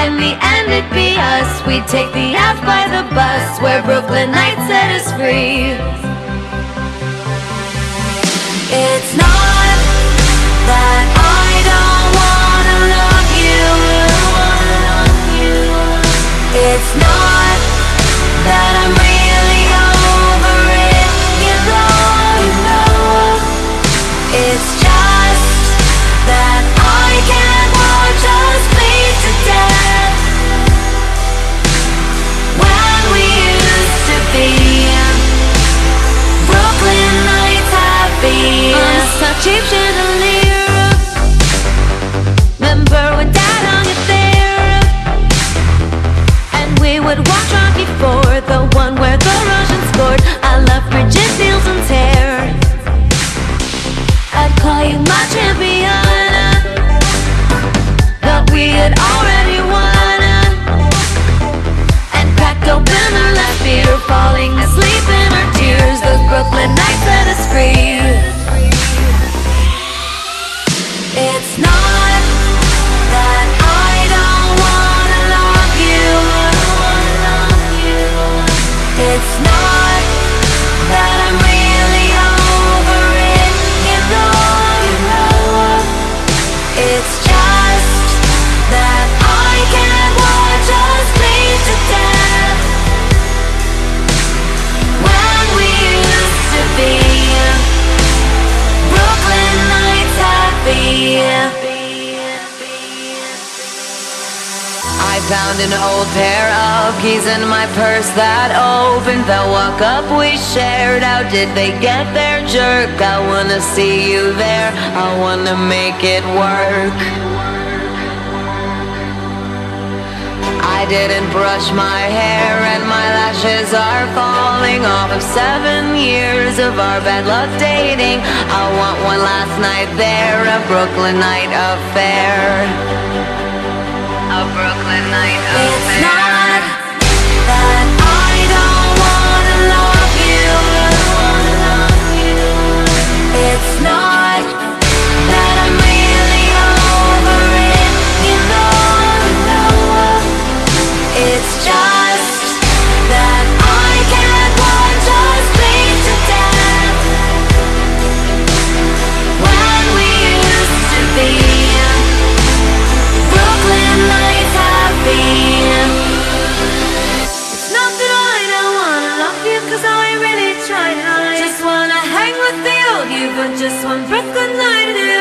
In the end it'd be us. We'd take the F by the bus, where Brooklyn nights set us free. It's not that I don't wanna love you. It's not that I'm really over it, you know. It's just that I can't watch us bleed to death when we used to be Brooklyn nights happy. I'm such cheap chandelier. Remember when Dad hung it there, and we would watch Rocky IV, the one where the Russians scored. I love Bridget Nielsen's hair. I'd call you my champion, but we had already won, and cracked open our last beer, falling asleep in our tears. Those Brooklyn nights set us free. It's not that I don't wanna love you. It's not that I'm really over it, you know. It's just that I can't watch us bleed to death when we used to be Brooklyn nights happy. I found an old pair of keys in my purse that opened the walk up we shared. How did they get there, jerk? I wanna see you there, I wanna make it work. I didn't brush my hair and my lashes are falling off of 7 years of our bad luck dating. I want one last night there, a Brooklyn night affair. A Brooklyn night affair. It's not that I don't wanna love you. It's not that I'm really over it, you know. It's just that I can't watch us bleed to death when we used to be Brooklyn nights happy. It's not that I don't wanna love you, 'cause I really tried. I just wanna hang with the old you for just one Brooklyn night.